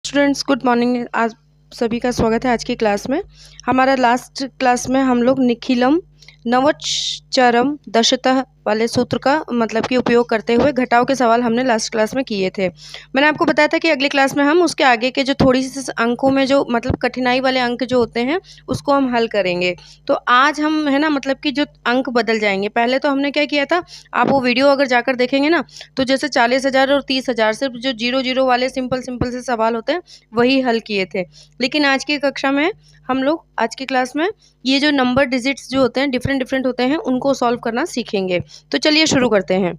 Students good morning. आज सभी का स्वागत है आज की क्लास में। हमारा लास्ट क्लास में हम लोग निखिलम नवचरम दशतः वाले सूत्र का मतलब कि उपयोग करते हुए घटाव के सवाल हमने लास्ट क्लास में किए थे। मैंने आपको बताया था कि अगली क्लास में हम उसके आगे के जो थोड़ी सी अंकों में जो मतलब कठिनाई वाले अंक जो होते हैं उसको हम हल करेंगे। तो आज हम है ना मतलब कि जो अंक बदल जाएंगे। पहले तो हमने क्या किया था, आप वो वीडियो अगर जाकर देखेंगे ना तो जैसे 40,000 और 30,000 सिर्फ जो 0 0 वाले सिंपल सिंपल से सवाल होते हैं वही हल किए थे। लेकिन आज की कक्षा में हम लोग आज की क्लास में ये जो नंबर डिजिट्स जो होते हैं डिफरेंट होते हैं उनको सॉल्व करना सीखेंगे। तो चलिए शुरू करते हैं।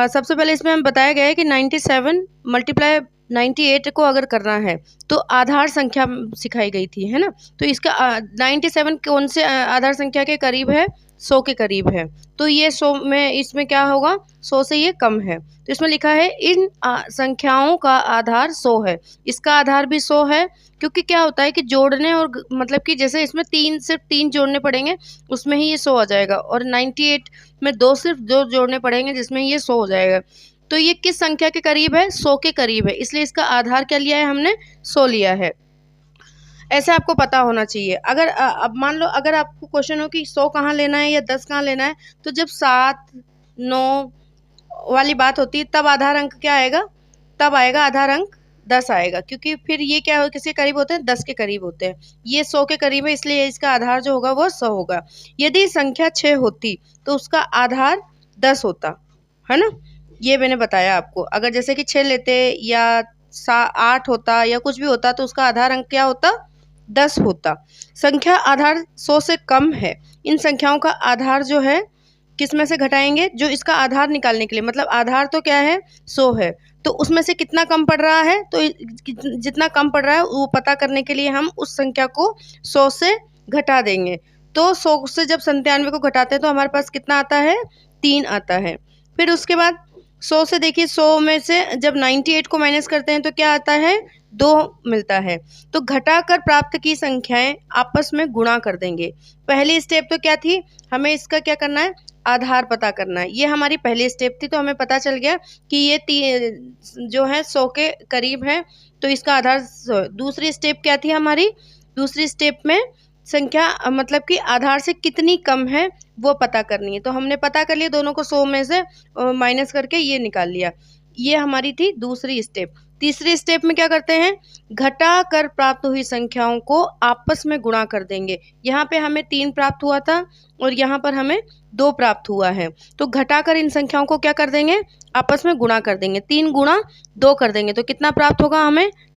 सबसे पहले इसमें हम बताया गया है कि 97 मल्टीप्लाई 98 को अगर करना है तो आधार संख्या सिखाई गई थी, है ना। तो इसका 97 कौन से आधार संख्या के करीब है? 100 के करीब है। तो ये 100 में इसमें क्या होगा? 100 से ये कम है। तो इसमें लिखा है इन संख्याओं का आधार 100 है। इसका आधार भी 100 है क्योंकि क्या होता है कि जोड़ने और मतलब कि जैसे इसमें सिर्फ तीन जोड़ने पड़ेंगे उसमें ही ये 100 आ जाएगा, और 98 में सिर्फ दो जोड़ने पड़ेंगे जिसमें ये 100 हो जाएगा। तो ये किस संख्या के करीब है? 100 के करीब है, इसलिए इसका आधार क्या लिया है हमने? 100 लिया है। ऐसे आपको पता होना चाहिए। अगर अब मान लो अगर आपको क्वेश्चन हो कि 100 कहाँ लेना है या 10 कहाँ लेना है, तो जब 7 9 वाली बात होती है तब आधार अंक क्या आएगा? तब आएगा आधार अंक 10 आएगा, क्योंकि फिर ये क्या हो किसके करीब होते हैं? 10 के करीब होते हैं। ये 100 के करीब है इसलिए इसका आधार जो होगा वो 100 होगा। यदि संख्या 6 होती तो उसका आधार 10 होता, है ना। ये मैंने बताया आपको। अगर जैसे कि 6 लेते या 8 होता या कुछ भी होता तो उसका आधार अंक क्या होता? 10 होता। संख्या आधार 100 से कम है। इन संख्याओं का आधार जो है किस में से घटाएंगे? जो इसका आधार निकालने के लिए, मतलब आधार तो क्या है? 100 है, तो उसमें से कितना कम पड़ रहा है? तो जितना कम पड़ रहा है वो पता करने के लिए हम उस संख्या को 100 से घटा देंगे। तो 100 से जब 97 को घटाते हैं तो हमारे पास कितना आता है? 3 आता है। फिर उसके बाद 100 से देखिए 100 में से जब 98 को माइनस करते हैं तो क्या आता है? 2 मिलता है। तो घटाकर प्राप्त की संख्याएं आपस में गुणा कर देंगे। पहली स्टेप तो क्या थी? हमें इसका क्या करना है? आधार पता करना है। ये हमारी पहली स्टेप थी। तो हमें पता चल गया कि ये जो है 100 के करीब है, तो इसका आधार 100। दूसरी स्टेप क्या थी हमारी? दूसरी स्टेप में संख्या मतलब कि आधार से कितनी कम है वो पता करनी है। तो हमने पता कर लिया, दोनों को 100 में से माइनस करके ये निकाल लिया। ये हमारी थी दूसरी स्टेप। तीसरी स्टेप में क्या करते हैं? घटा कर प्राप्त हुई संख्याओं को आपस में गुणा कर देंगे। यहाँ पे हमें 3 प्राप्त हुआ था और यहाँ पर हमें 2 प्राप्त हुआ है। तो घटाकर इन संख्याओं को क्या कर देंगे? आपस में गुणा कर देंगे। 3 गुणा 2 कर देंगे तो कितना प्राप्त होगा हमें?